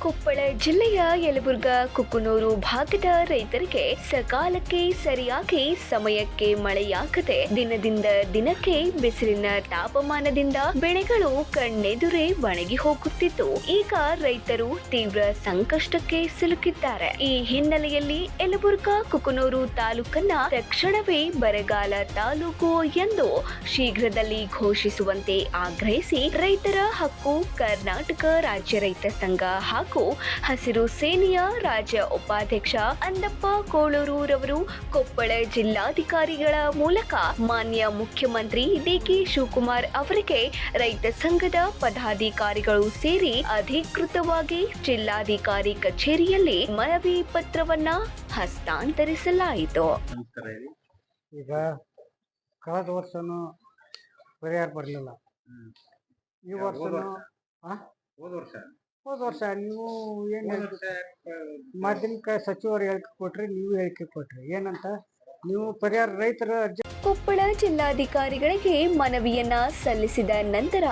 ಕೊಪ್ಪಳ ಜಿಲ್ಲೆಯ ಯಲಬುರ್ಗಾ ಕುಕನೂರು ಭಾಗದ ರೈತರಿಗೆ ಸಕಾಲಕ್ಕೆ ಸರಿಯಾಗಿ ಸಮಯಕ್ಕೆ ಮಳೆಯಾಗದೆ ದಿನದಿಂದ ದಿನಕ್ಕೆ ಬಿಸಿಲಿನ ತಾಪಮಾನದಿಂದ ಬೆಳೆಗಳು ಕಣ್ಣೆದುರೇ ಒಣಗಿ ಹೋಗುತ್ತಿದ್ದು ಈಗ ರೈತರು ತೀವ್ರ ಸಂಕಷ್ಟಕ್ಕೆ ಸಿಲುಕಿದ್ದಾರೆ. ಈ ಹಿನ್ನೆಲೆಯಲ್ಲಿ ಯಲಬುರ್ಗಾ ಕುಕನೂರು ತಾಲೂಕನ್ನ ತಕ್ಷಣವೇ ಬರಗಾಲ ತಾಲೂಕು ಎಂದು ಶೀಘ್ರದಲ್ಲಿ ಘೋಷಿಸುವಂತೆ ಆಗ್ರಹಿಸಿ ರೈತರ ಹಕ್ಕು ಕರ್ನಾಟಕ ರಾಜ್ಯ ರೈತ ಸಂಘ ಹಾಗೂ ಹಸಿರು ಸೇನೆಯ ರಾಜ್ಯ ಉಪಾಧ್ಯಕ್ಷ ಅಂದಪ್ಪ ಕೋಳೂರು ರವರು ಕೊಪ್ಪಳ ಜಿಲ್ಲಾಧಿಕಾರಿಗಳ ಮೂಲಕ ಮಾನ್ಯ ಮುಖ್ಯಮಂತ್ರಿ ಡಿಕೆ ಶಿವಕುಮಾರ್ ಅವರಿಗೆ ರೈತ ಸಂಘದ ಪದಾಧಿಕಾರಿಗಳು ಸೇರಿ ಅಧಿಕೃತವಾಗಿ ಜಿಲ್ಲಾಧಿಕಾರಿ ಕಚೇರಿಯಲ್ಲಿ ಮನವಿ ಪತ್ರವನ್ನ ಹಸ್ತಾಂತರಿಸಲಾಯಿತು. ಈಗ ಕಳೆದ ವರ್ಷನೂ ಪರಿಹಾರ ಬರಲಿಲ್ಲ. ಈ ವರ್ಷನೂ ಹೋದ ವರ್ಷ ನೀವು ಏನು ಮಾಧ್ಯಮಿಕ ಸಚಿವರು ಹೇಳಿಕೆ ಕೊಟ್ರಿ, ನೀವು ಹೇಳಿಕೆ ಕೊಟ್ರಿ ಏನಂತ ನೀವು ಪರಿಹಾರ ರೈತರ ಕೊಪ್ಪಳ ಜಿಲ್ಲಾಧಿಕಾರಿಗಳಿಗೆ ಮನವಿಯನ್ನ ಸಲ್ಲಿಸಿದ ನಂತರ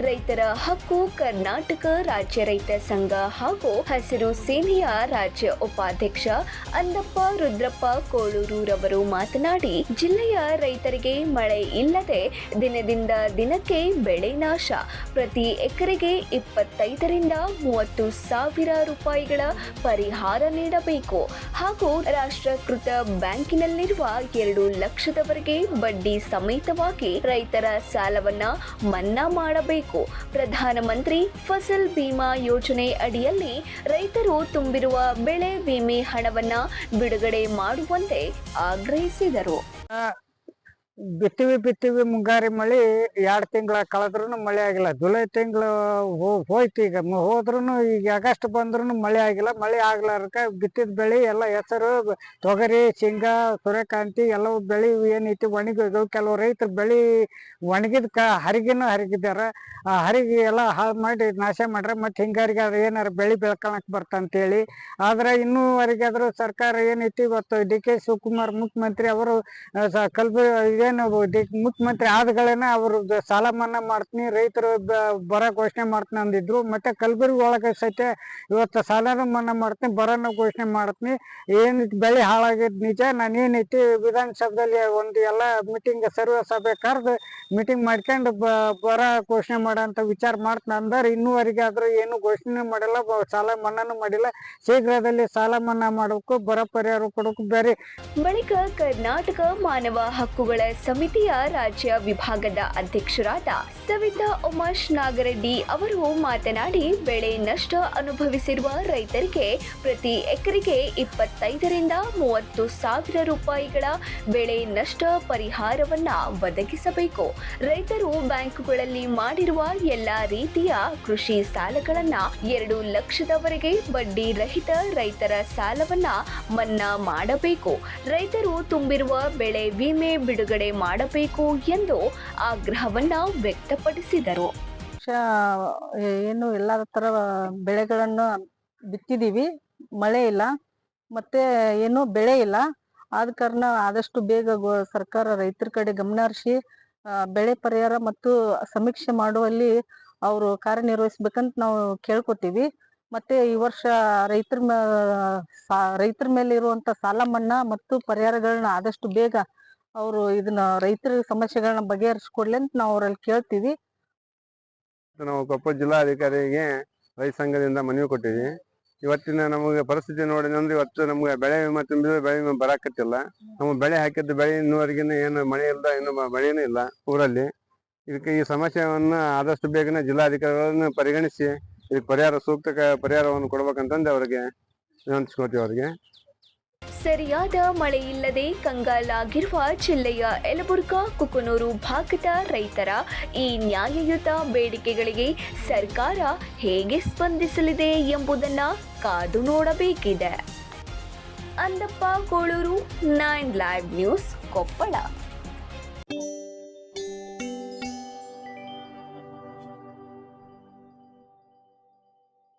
ರೈತರ ಹಕ್ಕು ಕರ್ನಾಟಕ ರಾಜ್ಯ ರೈತ ಸಂಘ ಹಾಗೂ ಹಸಿರು ಸೇನೆಯ ರಾಜ್ಯ ಉಪಾಧ್ಯಕ್ಷ ಅಂದಪ್ಪ ರುದ್ರಪ್ಪ ಕೋಳೂರು ರವರು ಮಾತನಾಡಿ, ಜಿಲ್ಲೆಯ ರೈತರಿಗೆ ಮಳೆ ಇಲ್ಲದೆ ದಿನದಿಂದ ದಿನಕ್ಕೆ ಬೆಳೆ ನಾಶ, ಪ್ರತಿ ಎಕರೆಗೆ 25ರಿಂದ 30 ಸಾವಿರ ರೂಪಾಯಿಗಳ ಪರಿಹಾರ ನೀಡಬೇಕು ಹಾಗೂ ರಾಷ್ಟ್ರೀಕೃತ ಬ್ಯಾಂಕಿನಲ್ಲಿರುವ 2 ಲಕ್ಷದವರೆಗೆ ಬಡ್ಡಿ ಸಮೇತವಾಗಿ ರೈತರ ಸಾಲವನ್ನ ಮನ್ನಾ ಮಾಡಬೇಕು. ಪ್ರಧಾನಮಂತ್ರಿ ಫಸಲ್ ಬಿಮಾ ಯೋಜನೆ ಅಡಿಯಲ್ಲಿ ರೈತರು ತುಂಬಿರುವ ಬೆಳೆ ವಿಮೆ ಹಣವನ್ನ ಬಿಡುಗಡೆ ಮಾಡುವಂತೆ ಆಗ್ರಹಿಸಿದರು. ಬಿತ್ತಿವಿ ಮುಂಗಾರಿ ಮಳೆ 2 ತಿಂಗಳ ಕಳೆದ್ರೂ ಮಳೆ ಆಗಿಲ್ಲ. ಜುಲೈ ತಿಂಗಳು ಹೋಯ್ತು, ಈಗ ಹೋದ್ರೂ ಈಗ ಆಗಸ್ಟ್ ಬಂದ್ರೂ ಮಳೆ ಆಗಿಲ್ಲ. ಮಳೆ ಆಗ್ಲಾರ್ಕ ಬಿತ್ತಿದ ಬೆಳೆ ಎಲ್ಲ ಹೆಸರು, ತೊಗರಿ, ಶೇಂಗಾ, ಸೂರ್ಯಕಾಂತಿ ಎಲ್ಲವೂ ಬೆಳೆ ಏನೈತಿ ಒಣಗೋದು. ಕೆಲವು ರೈತರು ಬೆಳೆ ಒಣಗಿದ ಹರಿಗೆನೂ ಹರಿಗಿದಾರ. ಆ ಹರಿಗೆ ಎಲ್ಲ ಹಾಳು ಮಾಡಿ ನಾಶ ಮಾಡ್ರೆ ಮತ್ತೆ ಹಿಂಗಾರಿಗೆ ಅದು ಏನಾರು ಬೆಳೆ ಬೆಳ್ಕೊಳಕ್ ಬರ್ತಂತೇಳಿ. ಆದ್ರೆ ಇನ್ನೂವರೆಗಾದ್ರೂ ಸರ್ಕಾರ ಏನೈತಿ ಇವತ್ತು ಡಿ ಕೆ ಶಿವಕುಮಾರ್ ಮುಖ್ಯಮಂತ್ರಿ ಅವರು ಕಲಬುರಗಿ ಮುಖ್ಯಮಂತ್ರಿ ಆದಗಳೇನ ಅವರು ಸಾಲ ಮನ್ನಾ ಮಾಡ್ತೀನಿ, ರೈತರು ಬರ ಘೋಷಣೆ ಮಾಡ್ತೀನಿ ಅಂದಿದ್ರು. ಮತ್ತೆ ಕಲಬುರಗಿ ಒಳಗೆ ಸಹಿತ ಇವತ್ತು ಸಾಲನೂ ಮನ್ನಾ ಮಾಡ್ತೀನಿ, ಬರನೂ ಘೋಷಣೆ ಮಾಡ್ತೀನಿ. ಏನೈತಿ ಬೆಳೆ ಹಾಳಾಗಿದ್ ನಿಜ. ನಾನು ಏನೈತಿ ವಿಧಾನಸಭೆಯಲ್ಲಿ ಒಂದು ಎಲ್ಲ ಮೀಟಿಂಗ್ ಸರ್ವ ಸಭೆ ಕರೆದು ಮೀಟಿಂಗ್ ಮಾಡ್ಕೊಂಡು ಬರ ಘೋಷಣೆ ಮಾಡೋಂಥ ವಿಚಾರ ಮಾಡ್ತೀನಿ ಅಂದ್ರೆ ಇನ್ನೂವರೆಗೆ ಆದ್ರೂ ಏನು ಘೋಷಣೆ ಮಾಡಿಲ್ಲ, ಸಾಲ ಮನ್ನಾನು ಮಾಡಿಲ್ಲ. ಶೀಘ್ರದಲ್ಲಿ ಸಾಲ ಮನ್ನಾ ಮಾಡಬೇಕು, ಬರ ಪರಿಹಾರ ಕೊಡಬೇಕು. ಬೇರೆ ಬಳಿಕ ಕರ್ನಾಟಕ ಮಾನವ ಹಕ್ಕುಗಳ ಸಮಿತಿಯ ರಾಜ್ಯ ವಿಭಾಗದ ಅಧ್ಯಕ್ಷರಾದ ಸವಿತಾ ಉಮೇಶ್ ನಾಗರೆಡ್ಡಿ ಅವರು ಮಾತನಾಡಿ, ಬೆಳೆ ನಷ್ಟ ಅನುಭವಿಸಿರುವ ರೈತರಿಗೆ ಪ್ರತಿ ಎಕರೆಗೆ 25ರಿಂದ 30 ಸಾವಿರ ರೂಪಾಯಿಗಳ ಬೆಳೆ ನಷ್ಟ ಪರಿಹಾರವನ್ನ ಒದಗಿಸಬೇಕು. ರೈತರು ಬ್ಯಾಂಕುಗಳಲ್ಲಿ ಮಾಡಿರುವ ಎಲ್ಲಾ ರೀತಿಯ ಕೃಷಿ ಸಾಲಗಳನ್ನ 2 ಲಕ್ಷದವರೆಗೆ ಬಡ್ಡಿ ರಹಿತ ರೈತರ ಸಾಲವನ್ನ ಮನ್ನಾ ಮಾಡಬೇಕು. ರೈತರು ತುಂಬಿರುವ ಬೆಳೆ ವಿಮೆ ಬಿಡುಗಡೆ ಮಾಡಬೇಕು ಎಂದು ಆಗ್ರಹವನ್ನ ವ್ಯಕ್ತಪಡಿಸಿದರು. ಏನು ಎಲ್ಲ ತರ ಬೆಳೆಗಳನ್ನು ಬಿತ್ತಿದೀವಿ, ಮಳೆ ಇಲ್ಲ, ಮತ್ತೆ ಏನು ಬೆಳೆ ಇಲ್ಲ. ಆದ ಕಾರಣ ಆದಷ್ಟು ಬೇಗ ಸರ್ಕಾರ ರೈತರ ಕಡೆ ಗಮನ ಹರಿಸಿ ಬೆಳೆ ಪರಿಹಾರ ಮತ್ತು ಸಮೀಕ್ಷೆ ಮಾಡುವಲ್ಲಿ ಅವರು ಕಾರ್ಯನಿರ್ವಹಿಸ್ಬೇಕಂತ ನಾವು ಕೇಳ್ಕೊತೀವಿ. ಮತ್ತೆ ಈ ವರ್ಷ ರೈತರ ಮೇಲೆ ಇರುವಂತ ಸಾಲ ಮನ್ನಾ ಮತ್ತು ಪರಿಹಾರಗಳನ್ನ ಆದಷ್ಟು ಬೇಗ ಅವರು ಇದನ್ನ ರೈತರ ಸಮಸ್ಯೆಗಳನ್ನ ಬಗೆಹರಿಸ್ಕೊಡ್ಲಿ ಅಂತ ನಾವು ಅವರಲ್ಲಿ ಕೇಳ್ತೀವಿ. ನಾವು ಕೊಪ್ಪಳ ಜಿಲ್ಲಾಧಿಕಾರಿಗೆ ರೈತ ಸಂಘದಿಂದ ಮನವಿ ಕೊಟ್ಟಿವಿ. ಇವತ್ತಿನ ನಮಗೆ ಪರಿಸ್ಥಿತಿ ನೋಡಿದ್ರೆ ಇವತ್ತು ನಮ್ಗೆ ಬೆಳೆ ವಿಮೆ ತುಂಬಿದ್ರೆ ಬೆಳೆ ವಿಮೆ ಬರಾಕತ್ತಿಲ್ಲ. ನಮ್ಮ ಬೆಳೆ ಹಾಕಿದ್ದು ಬೆಳೆ ಇನ್ನೂವರೆಗಿನ ಏನು ಮಳೆ ಇಲ್ದ ಇನ್ನು ಮಳೆನೂ ಇಲ್ಲ ಊರಲ್ಲಿ. ಇದಕ್ಕೆ ಈ ಸಮಸ್ಯೆಯನ್ನ ಆದಷ್ಟು ಬೇಗನೆ ಜಿಲ್ಲಾಧಿಕಾರಿಗಳನ್ನು ಪರಿಗಣಿಸಿ ಇದಕ್ಕೆ ಪರಿಹಾರ ಸೂಕ್ತ ಪರಿಹಾರವನ್ನು ಕೊಡ್ಬೇಕಂತಂದು ಅವರಿಗೆ ವಿನಂತಿಸ್ಕೊತೀವಿ. ಅವರಿಗೆ ಸರಿಯಾದ ಮಳೆ ಇಲ್ಲದೆ ಕಂಗಾಲಾಗಿರುವ ಜಿಲ್ಲೆಯ ಯಲಬುರ್ಗಾ ಕುಕನೂರು ಭಾಗದ ರೈತರ ಈ ನ್ಯಾಯಯುತ ಬೇಡಿಕೆಗಳಿಗೆ ಸರ್ಕಾರ ಹೇಗೆ ಸ್ಪಂದಿಸಲಿದೆ ಎಂಬುದನ್ನ ಕಾದು ನೋಡಬೇಕಿದೆ. Andappa Kolur, 9 live news, Koppal.